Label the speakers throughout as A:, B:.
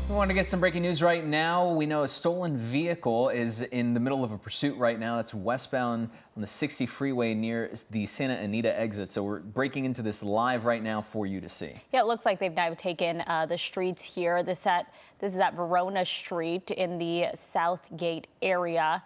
A: We want to get some breaking news right now. We know a stolen vehicle is in the middle of a pursuit right now. That's westbound on the 60 freeway near the Santa Anita exit. So we're breaking into this live right now for you to see.
B: Yeah, it looks like they've now taken the streets here. This is at Verona Street in the Southgate area.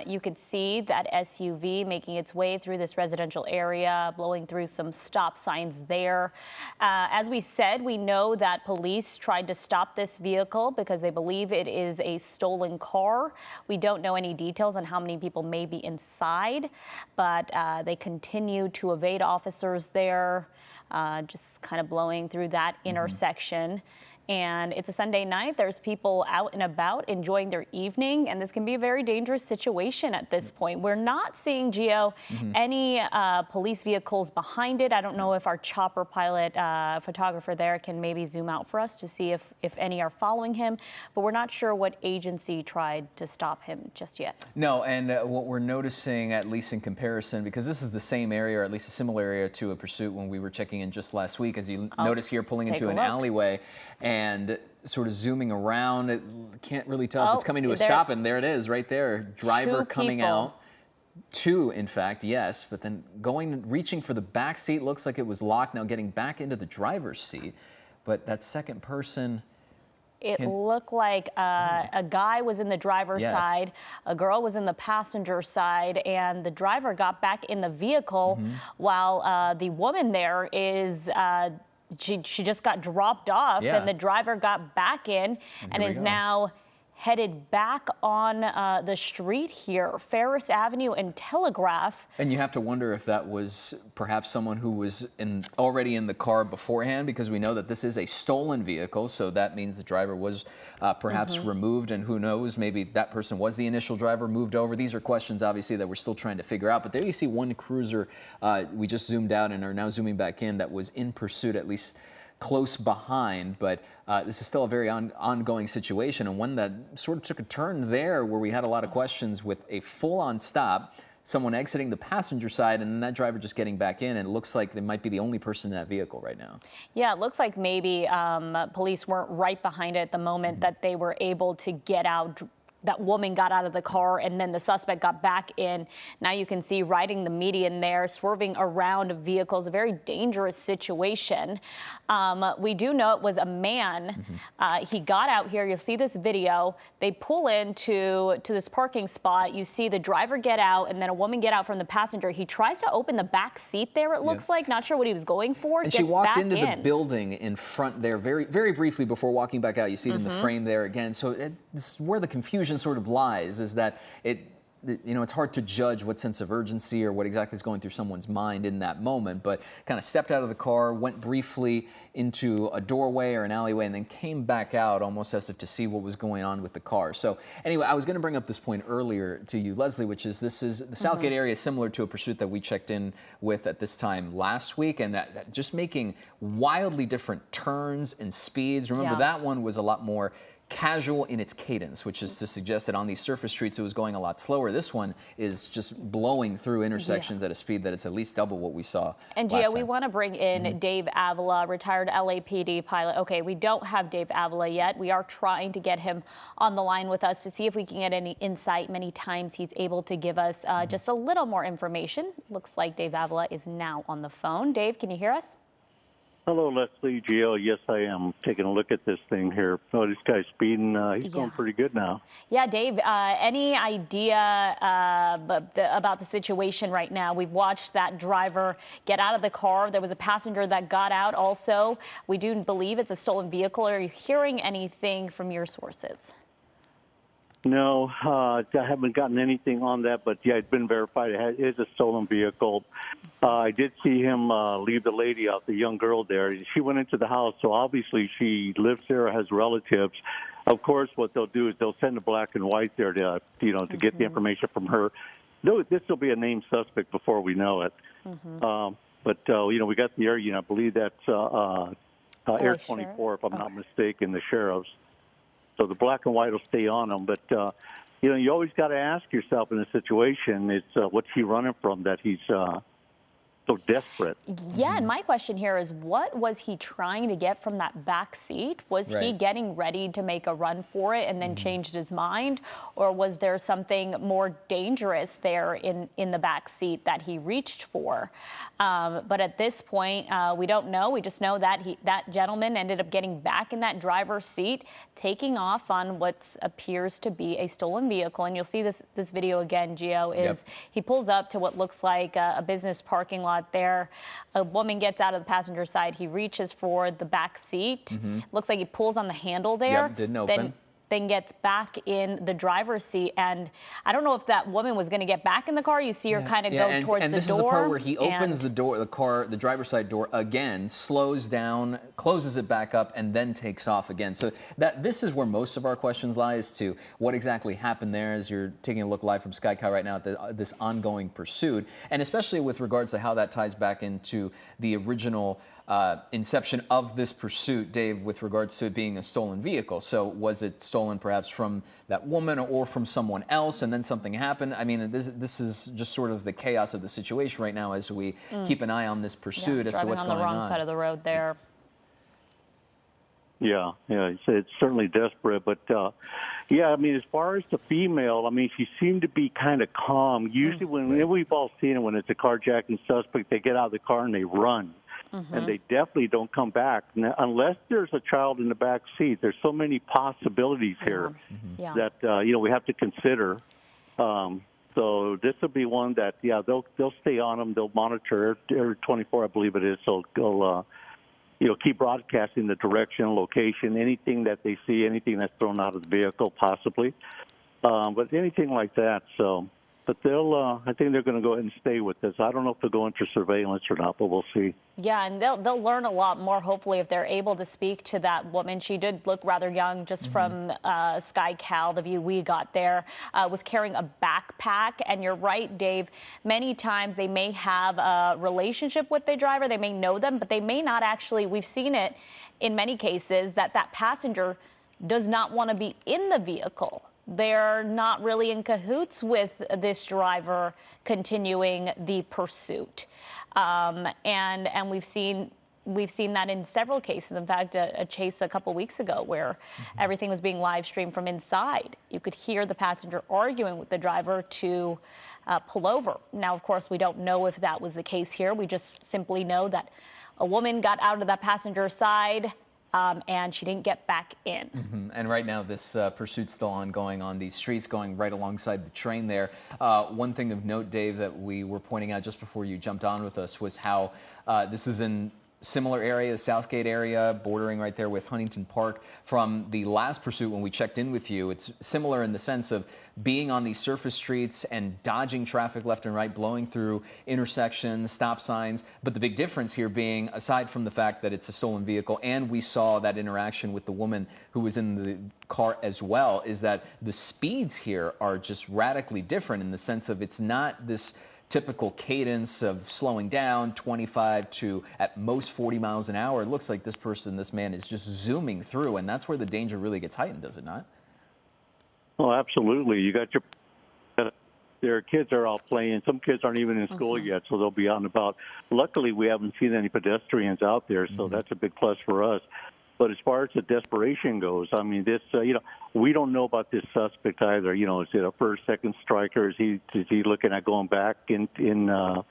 B: You could see that SUV making its way through this residential area, blowing through some stop signs there. As we said, we know that police tried to stop this vehicle because they believe it is a stolen car. We don't know any details on how many people may be inside, but they continue to evade officers there, just kind of blowing through that intersection. And it's a Sunday night. There's people out and about enjoying their evening, and this can be a very dangerous situation at this point. We're not seeing, Gio, any police vehicles behind it. I don't know if our chopper pilot photographer there can maybe zoom out for us to see if any are following him, but we're not sure what agency tried to stop him just yet.
A: No, and what we're noticing, at least in comparison, because this is the same area, or at least a similar area to a pursuit when we were checking in just last week, as you notice here, pulling into an alleyway and sort of zooming around. It can't really tell if it's coming to a stop, and there it is right there. Driver coming out. Two, in fact, yes, but then reaching for the back seat. Looks like it was locked, now getting back into the driver's seat. But that second person,
B: it looked like a guy was in the driver's side, a girl was in the passenger side, and the driver got back in the vehicle while the woman there is she just got dropped off, and the driver got back in and is now headed back on the street here, Ferris Avenue and Telegraph. And
A: you have to wonder if that was perhaps someone who was already in the car beforehand, because we know that this is a stolen vehicle, so that means the driver was perhaps removed, and who knows, maybe that person was the initial driver, moved over. These are questions, obviously, that we're still trying to figure out. But there you see one cruiser, we just zoomed out and are now zooming back in, that was in pursuit, at least close behind. But this is still a very ongoing situation, and one that sort of took a turn there where we had a lot of questions with a full-on stop, someone exiting the passenger side, and that driver just getting back in, and it looks like they might be the only person in that vehicle right now. Yeah,
B: it looks like maybe police weren't right behind it at the moment that they were able to get out. That woman got out of the car, and then the suspect got back in. Now you can see riding the median there, swerving around vehicles, a very dangerous situation. We do know it was a man. He got out here. You'll see this video. They pull into this parking spot. You see the driver get out, and then a woman get out from the passenger. He tries to open the back seat there, it looks like. Not sure what he was going for.
A: And she walked into the building in front there very, very briefly before walking back out. You see it in the frame there again. So this is where the confusion sort of lies, is that it's hard to judge what sense of urgency or what exactly is going through someone's mind in that moment, but kind of stepped out of the car, went briefly into a doorway or an alleyway, and then came back out almost as if to see what was going on with the car. So anyway, I was going to bring up this point earlier to you, Leslie, which is this is the Southgate area, similar to a pursuit that we checked in with at this time last week, and that just making wildly different turns and speeds. Remember, that one was a lot more casual in its cadence, which is to suggest that on these surface streets it was going a lot slower. This one is just blowing through intersections at a speed that it's at least double what we saw.
B: And Gia, we want to bring in Dave Avila, retired LAPD pilot. Okay, we don't have Dave Avila yet. We are trying to get him on the line with us to see if we can get any insight. Many times he's able to give us just a little more information. Looks like Dave Avila is now on the phone. Dave, can you hear us?
C: Hello, Leslie. Gio, yes, I am taking a look at this thing here. Oh, this guy's speeding. He's going pretty good now. Yeah,
B: Dave, any idea about the situation right now? We've watched that driver get out of the car. There was a passenger that got out also. We do believe it's a stolen vehicle. Are you hearing anything from your sources?
C: No, I haven't gotten anything on that, but yeah, it's been verified. It is a stolen vehicle. I did see him leave the lady out, the young girl there. She went into the house, so obviously she lives there, has relatives. Of course, what they'll do is they'll send a black and white there to, to get the information from her. This will be a named suspect before we know it. But we got the area. I believe that's Air 24, if I'm not mistaken, the sheriff's. So the black and white will stay on them. But, you always got to ask yourself in a situation, it's what's he running from that he's so desperate.
B: Yeah, and my question here is, what was he trying to get from that back seat? Was he
A: Right.
B: getting ready to make a run for it and then changed his mind? Or was there something more dangerous there in the back seat that he reached for? But at this point, we don't know. We just know that that gentleman ended up getting back in that driver's seat, taking off on what appears to be a stolen vehicle. And you'll see this video again, Gio, is
A: Yep.
B: he pulls up to what looks like a business parking lot there. A woman gets out of the passenger side. He reaches for the back seat. Looks like he pulls on the handle there.
A: Yep, didn't open.
B: Then gets back in the driver's seat. And I don't know if that woman was going to get back in the car. You see her kind of go towards the door.
A: And this is the part where he opens the door, the driver's side door again, slows down, closes it back up, and then takes off again. So this is where most of our questions lie, as to what exactly happened there, as you're taking a look live from Sky Cow right now at this ongoing pursuit, and especially with regards to how that ties back into the original inception of this pursuit, Dave, with regards to it being a stolen vehicle. So was it stolen perhaps from that woman or from someone else, and then something happened? I mean, this is just sort of the chaos of the situation right now as we keep an eye on this pursuit as to what's going on.
B: Driving on the wrong side of the road there.
C: Yeah, it's certainly desperate, but yeah, I mean, as far as the female, I mean, she seemed to be kind of calm. Usually, when we've all seen it, when it's a carjacking suspect, they get out of the car and they run. And they definitely don't come back now, unless there's a child in the back seat. There's so many possibilities here that we have to consider. So this will be one that they'll stay on them. They'll monitor every 24, I believe it is. So they'll keep broadcasting the direction, location, anything that they see, anything that's thrown out of the vehicle, possibly, but anything like that. So. But I think they're going to go ahead and stay with this. I don't know if they'll go into surveillance or not, but we'll see.
B: Yeah, and they'll learn a lot more, hopefully, if they're able to speak to that woman. She did look rather young, just from Sky Cal, the view we got there, was carrying a backpack. And you're right, Dave, many times they may have a relationship with the driver. They may know them, but they may not actually. We've seen it in many cases that passenger does not want to be in the vehicle. They're not really in cahoots with this driver continuing the pursuit, and we've seen that in several cases. In fact, a chase a couple weeks ago where everything was being live streamed from inside. You could hear the passenger arguing with the driver to pull over. Now, of course, we don't know if that was the case here. We just simply know that a woman got out of that passenger side. And she didn't get back in.
A: And right now, this pursuit's still ongoing on these streets, going right alongside the train there. One thing of note, Dave, that we were pointing out just before you jumped on with us was how this is in similar area, the Southgate area, bordering right there with Huntington Park. From the last pursuit when we checked in with you, it's similar in the sense of being on these surface streets and dodging traffic left and right, blowing through intersections, stop signs. But the big difference here being, aside from the fact that it's a stolen vehicle, and we saw that interaction with the woman who was in the car as well, is that the speeds here are just radically different in the sense of it's not this typical cadence of slowing down 25 to at most 40 miles an hour. It looks like this man is just zooming through, and that's where the danger really gets heightened, does it not?
C: Oh, absolutely. You got their kids are out playing. Some kids aren't even in school yet, so they'll be out and about. Luckily, we haven't seen any pedestrians out there, so that's a big plus for us. But as far as the desperation goes, I mean, this, we don't know about this suspect either. Is it a first, second striker? Is he looking at going back in the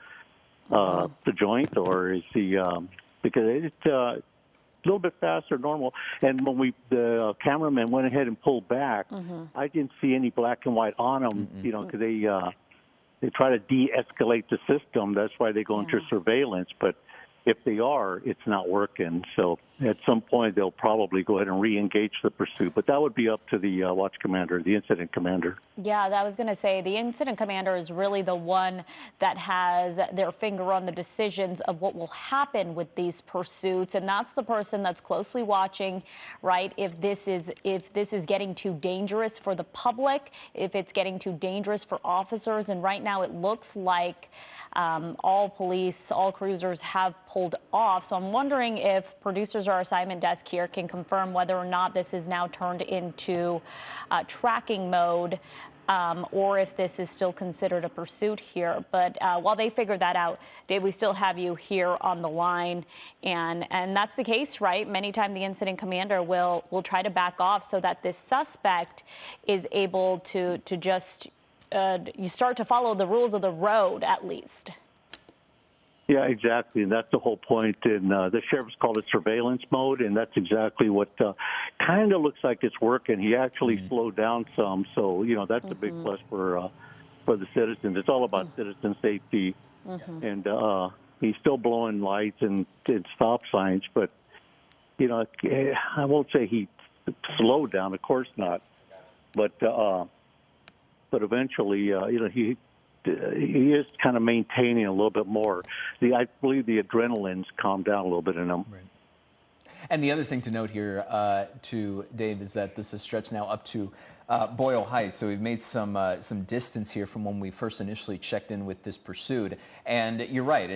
C: joint, or is he, because it's a little bit faster than normal. And when the cameraman went ahead and pulled back, I didn't see any black and white on him, because they try to de-escalate the system. That's why they go into surveillance. But if they are, it's not working. So at some point, they'll probably go ahead and re-engage the pursuit. But that would be up to the watch commander, the incident commander.
B: Yeah, I was going to say the incident commander is really the one that has their finger on the decisions of what will happen with these pursuits. And that's the person that's closely watching, right? If this is getting too dangerous for the public, if it's getting too dangerous for officers. And right now it looks like all cruisers have pulled off. So I'm wondering if producers or our assignment desk here can confirm whether or not this is now turned into tracking mode. or if this is still considered a pursuit here. But while they figure that out, Dave, we still have you here on the line, and that's the case, right? Many times the incident commander will try to back off so that this suspect is able to just you start to follow the rules of the road at least.
C: Yeah, exactly. And that's the whole point. And the sheriff's called it surveillance mode, and that's exactly what kind of looks like it's working. He actually slowed down some, so that's a big plus for the citizens. It's all about citizen safety, and he's still blowing lights and stop signs, but I won't say he slowed down. Of course not, but eventually, he is kind of maintaining a little bit more. I believe the adrenaline's calmed down a little bit in him.
A: Right. And the other thing to note here, to Dave, is that this is stretched now up to Boyle Heights. So we've made some distance here from when we first initially checked in with this pursuit. And you're right.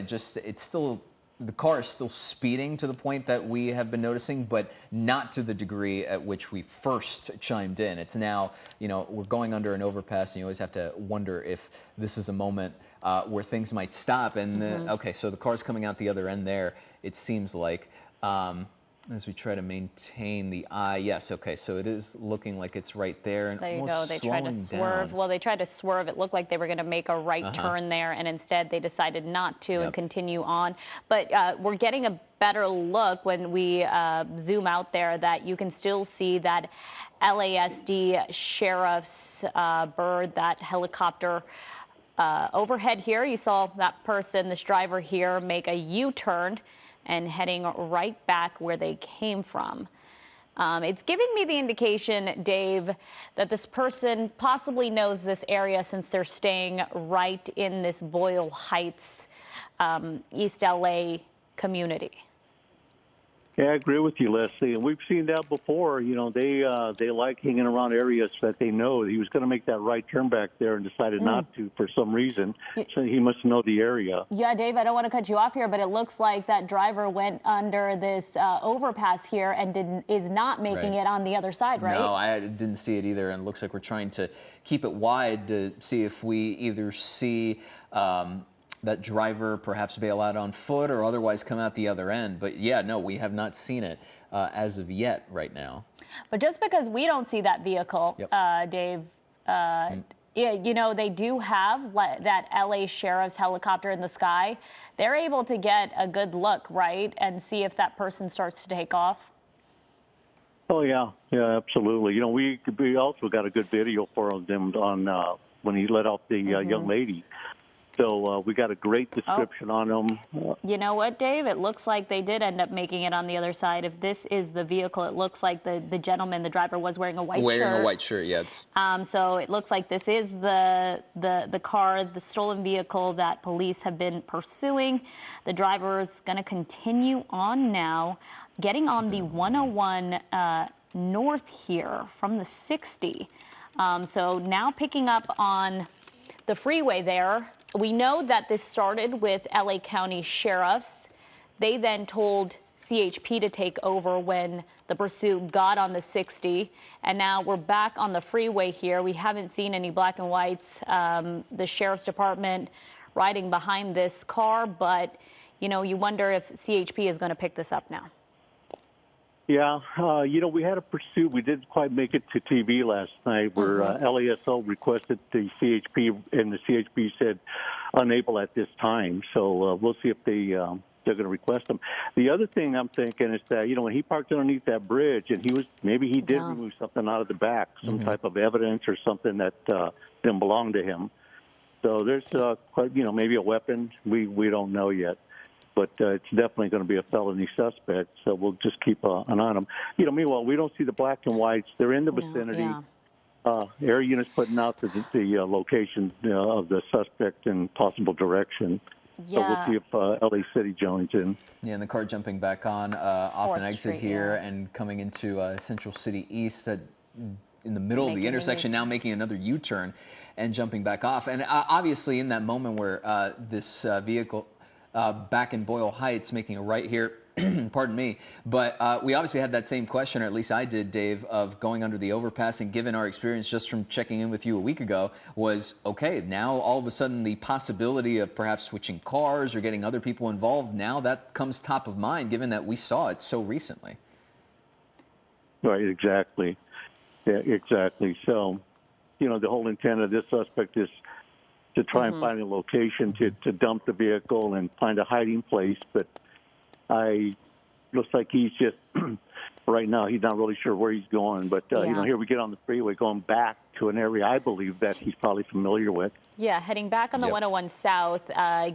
A: The car is still speeding to the point that we have been noticing, but not to the degree at which we first chimed in. It's now, we're going under an overpass, and you always have to wonder if this is a moment where things might stop. And okay, so the car's coming out the other end there, it seems like. As we try to maintain the eye, yes, okay, so it is looking like it's right there. And
B: there you go. They tried to swerve.
A: Down.
B: Well, they tried to swerve. It looked like they were going to make a right turn there, and instead they decided not to and continue on. But we're getting a better look when we zoom out there, that you can still see that LASD sheriff's bird, that helicopter overhead here. You saw that person, this driver here, make a U-turn and heading right back where they came from. It's giving me the indication, Dave, that this person possibly knows this area, since they're staying right in this Boyle Heights, East LA community.
C: Yeah, I agree with you, Leslie. And we've seen that before. They like hanging around areas that they know. He was going to make that right turn back there and decided not to for some reason. So he must know the area.
B: Yeah, Dave, I don't want to cut you off here, but it looks like that driver went under this overpass here and is not making it on the other side, right?
A: No, I didn't see it either. And it looks like we're trying to keep it wide to see if we either see that driver perhaps bail out on foot or otherwise come out the other end. But yeah, no, we have not seen it as of yet right now.
B: But just because we don't see that vehicle, Dave, yeah, they do have that LA sheriff's helicopter in the sky. They're able to get a good look, right, and see if that person starts to take off.
C: Oh, yeah, absolutely. We also got a good video for them on when he let off the young lady. So we got a great description on them.
B: You know what, Dave? It looks like they did end up making it on the other side. If this is the vehicle, it looks like the gentleman, the driver, was wearing a white shirt.
A: Wearing a white shirt, yeah.
B: So it looks like this is the car, the stolen vehicle that police have been pursuing. The driver is going to continue on now, getting on the 101 north here from the 60. So now picking up on the freeway there. We know that this started with LA County sheriffs. They then told CHP to take over when the pursuit got on the 60. And now we're back on the freeway here. We haven't seen any black and whites, the sheriff's department riding behind this car. But, you wonder if CHP is going to pick this up now.
C: Yeah, we had a pursuit. We didn't quite make it to TV last night where LASO requested the CHP, and the CHP said unable at this time. So we'll see if they're going to request them. The other thing I'm thinking is that, when he parked underneath that bridge, and maybe he did remove something out of the back, some type of evidence or something that didn't belong to him. So there's maybe a weapon. We don't know yet. But it's definitely going to be a felony suspect, so we'll just keep an eye on them. Meanwhile, we don't see the black and whites. They're in the vicinity. Air units putting out the location of the suspect and possible direction. So we'll see if LA City joins in.
A: Yeah, and the car jumping back on off an exit here and coming into Central City East in the middle of the intersection, now making another U-turn and jumping back off. And obviously in that moment where this vehicle back in Boyle Heights making a right here, pardon me, but we obviously had that same question, or at least I did, Dave, of going under the overpass, and given our experience just from checking in with you a week ago, was okay, now all of a sudden the possibility of perhaps switching cars or getting other people involved, now that comes top of mind, given that we saw it so recently.
C: Right, exactly. Yeah, exactly. So, you know, the whole intent of this suspect is to try and find a location to dump the vehicle and find a hiding place. But looks like he's just, right now, he's not really sure where he's going. But, you know, here we get on the freeway going back to an area I believe that he's probably familiar with.
B: Yeah, heading back on the 101 South,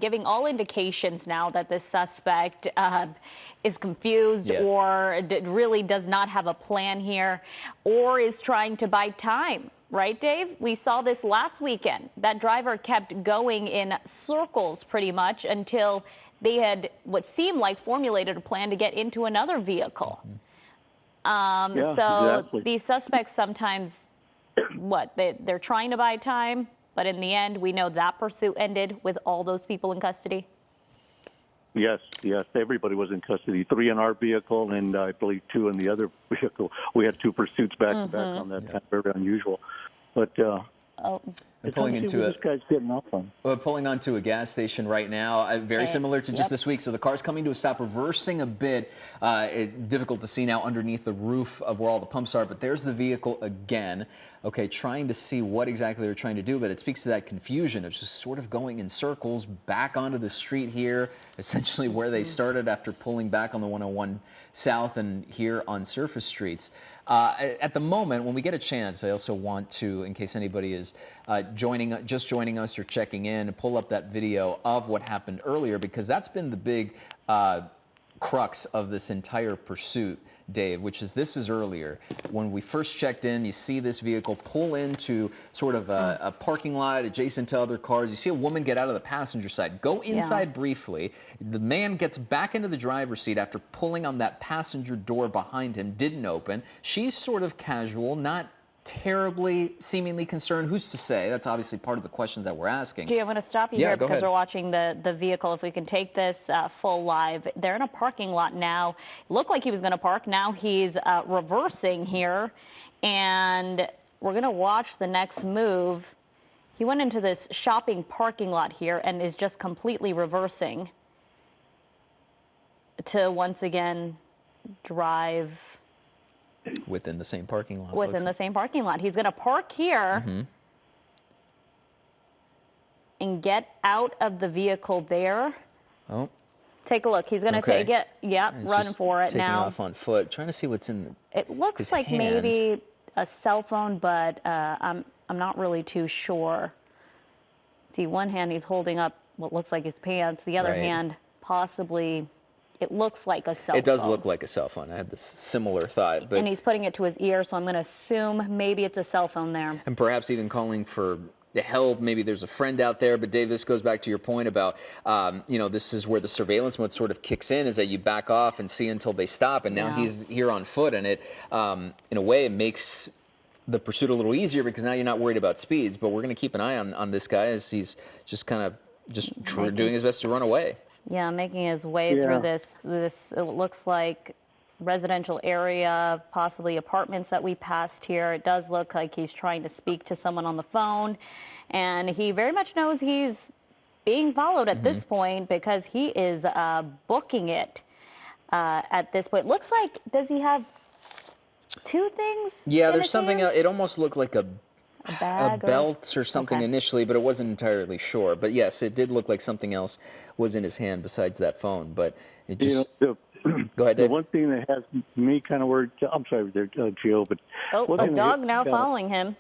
B: giving all indications now that this suspect is confused or really does not have a plan here or is trying to buy time. Right, Dave? We saw this last weekend. That driver kept going in circles pretty much until they had what seemed like formulated a plan to get into another vehicle. So these suspects sometimes, they're trying to buy time, but in the end, we know that pursuit ended with all those people in custody.
C: Yes, everybody was in custody. 3 in our vehicle and I believe 2 in the other vehicle. We had 2 pursuits back to back on that time. Very unusual. But
A: pulling into
C: this guy's getting off on.
A: Pulling onto a gas station right now, very similar to just this week. So the car's coming to a stop, reversing a bit. Difficult to see now underneath the roof of where all the pumps are, but there's the vehicle again. Okay, trying to see what exactly they're trying to do, but it speaks to that confusion of just sort of going in circles back onto the street here, essentially where they started after pulling back on the 101 South and here on surface streets. At the moment, when we get a chance, I also want to, in case anybody is just joining us or checking in, pull up that video of what happened earlier, because that's been the big crux of this entire pursuit, Dave, which is this is earlier. When we first checked in, you see this vehicle pull into sort of a parking lot adjacent to other cars. You see a woman get out of the passenger side, go inside briefly. The man gets back into the driver's seat after pulling on that passenger door behind him, didn't open. She's sort of casual, not terribly seemingly concerned. Who's to say? That's obviously part of the questions that we're asking.
B: Gee, I'm going to stop you here because we're watching the vehicle. If we can take this full live. They're in a parking lot now. Looked like he was going to park. Now he's reversing here. And we're going to watch the next move. He went into this shopping parking lot here and is just completely reversing to once again drive
A: within the same parking lot.
B: Within the same parking lot. He's going to park here and get out of the vehicle there.
A: Oh.
B: Take a look. He's going to take it. Yep, running for it now.
A: Taking off on foot. Trying to see what's in
B: It looks like maybe a cell phone, but I'm not really too sure. See, one hand he's holding up what looks like his pants. The other hand possibly... It looks like a cell phone.
A: It does look like a cell phone. I had this similar thought. But
B: and he's putting it to his ear, so I'm going to assume maybe it's a cell phone there.
A: And perhaps even calling for help. Maybe there's a friend out there. But, Dave, this goes back to your point about, you know, this is where the surveillance mode sort of kicks in, is that you back off and see until they stop. And now he's here on foot. And it, in a way, it makes the pursuit a little easier because now you're not worried about speeds. But we're going to keep an eye on this guy as he's just kind of doing his best to run away.
B: Yeah, making his way through this, it looks like residential area, possibly apartments that we passed here. It does look like he's trying to speak to someone on the phone, and he very much knows he's being followed at this point because he is booking it at this point. Looks like, does he have 2 things?
A: Yeah, there's something, it almost looked like a
B: bag
A: belt or something initially, but it wasn't entirely sure. But yes, it did look like something else was in his hand besides that phone. But it just...
C: go ahead, Dave. The one thing that has me kind of worried... I'm sorry there, Gio, but...
B: Oh, a dog now following him.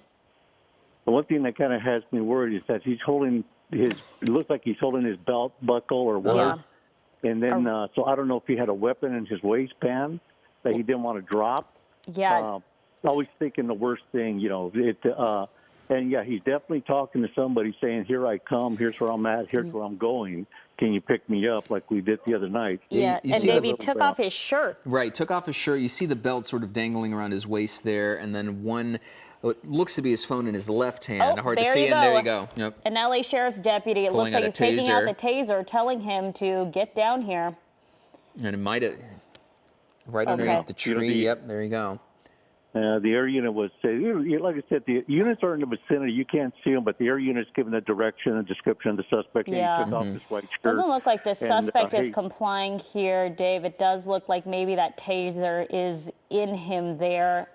C: The one thing that kind of has me worried is that he's holding his... It looks like he's holding his belt buckle or what. Yeah. And then, so I don't know if he had a weapon in his waistband that he didn't want to drop.
B: Yeah.
C: Always thinking the worst thing, you know. And yeah, he's definitely talking to somebody saying, "Here I come. Here's where I'm at. Here's where I'm going. Can you pick me up?" Like we did the other night.
B: Yeah, and Davey took off his shirt.
A: Right, took off his shirt. You see the belt sort of dangling around his waist there, and then what looks to be his phone in his left hand. Hard to see, and there you go. Yep.
B: An LA sheriff's deputy. It looks like he's taking out the taser, telling him to get down here.
A: And it might have right
B: Okay.
A: underneath the
C: You know,
A: tree. Yep, there you go.
C: The air unit was, like I said, the units are in the vicinity. You can't see them, but the air unit's giving the direction and description of the suspect.
B: Yeah.
C: And he took off his white shirt.
B: Doesn't look like the suspect is
C: hey,
B: complying here, Dave. It does look like maybe that taser is in him there,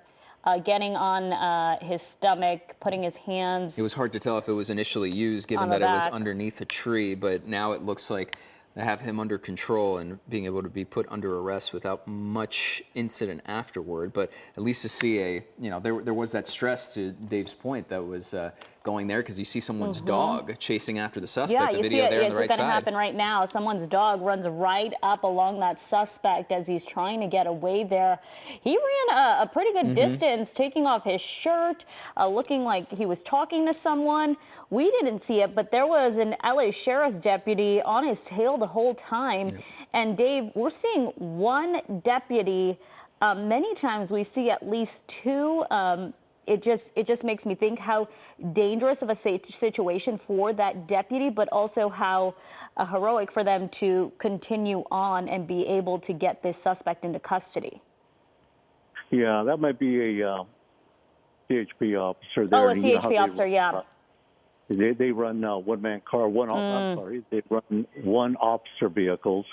B: getting on his stomach, putting his hands.
A: It was hard to tell if it was initially used, given
B: On the
A: that it was
B: back.
A: underneath a tree, but now it looks like they have him under control and being able to be put under arrest without much incident afterward. But at least to see there was that stress, to Dave's point, that was going there, because you see someone's dog chasing after the suspect.
B: Yeah,
A: the
B: you
A: video
B: see it.
A: there on
B: It's
A: the right
B: going to
A: side.
B: happen right now. Someone's dog runs right up along that suspect as he's trying to get away there. He ran a pretty good distance, taking off his shirt, looking like he was talking to someone. We didn't see it, but there was an LA Sheriff's deputy on his tail the whole time. Yep. And Dave, we're seeing one deputy. Many times we see at least two. It just makes me think how dangerous of a situation for that deputy, but also how heroic for them to continue on and be able to get this suspect into custody.
C: Yeah, that might be a CHP officer there.
B: Oh, a CHP officer, yeah.
C: They run one-man car. I'm sorry, they run one officer vehicles.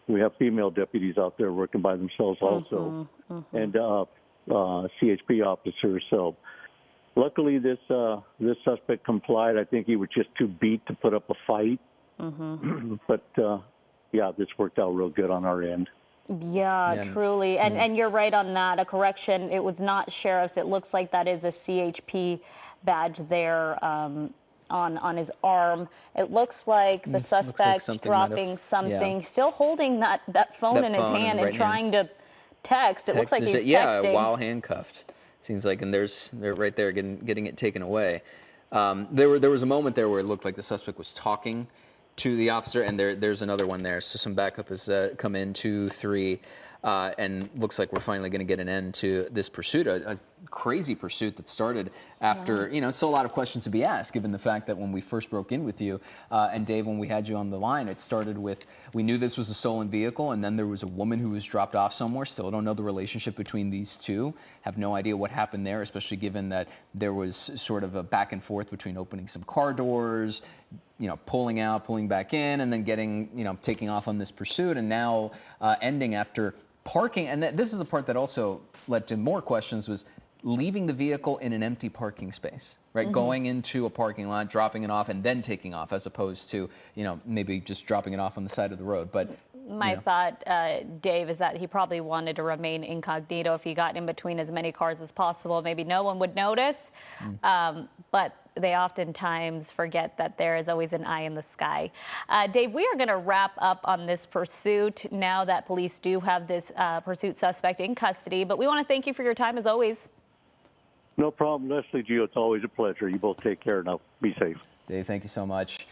C: We have female deputies out there working by themselves also, and CHP officers. So luckily this suspect complied. I think he was just too beat to put up a fight. But yeah, this worked out real good on our end.
B: Yeah, truly. And you're right on that. A correction, it was not sheriff's. It looks like that is a CHP badge there on his arm. It looks like the suspect dropping something, still holding that phone in his hand and trying to text. It looks like he's texting.
A: Yeah, while handcuffed. Seems like, and they're right there getting it taken away. There was a moment there where it looked like the suspect was talking to the officer, and there's another one there. So some backup has come in, 2, 3, and looks like we're finally going to get an end to this pursuit, a crazy pursuit that started after, still a lot of questions to be asked, given the fact that when we first broke in with you, and Dave, when we had you on the line, it started with, we knew this was a stolen vehicle, and then there was a woman who was dropped off somewhere. Still don't know the relationship between these two, have no idea what happened there, especially given that there was sort of a back and forth between opening some car doors, pulling out, pulling back in, and then getting, taking off on this pursuit, and now ending after parking. And this is the part that also led to more questions, was leaving the vehicle in an empty parking space, right? Going into a parking lot, dropping it off, and then taking off, as opposed to, maybe just dropping it off on the side of the road. But
B: my thought, Dave, is that he probably wanted to remain incognito. If he got in between as many cars as possible, maybe no one would notice. But they oftentimes forget that there is always an eye in the sky. Dave, we are going to wrap up on this pursuit now that police do have this pursuit suspect in custody. But we want to thank you for your time, as always.
C: No problem, Leslie, Gio. It's always a pleasure. You both take care now. Be safe.
A: Dave, thank you so much.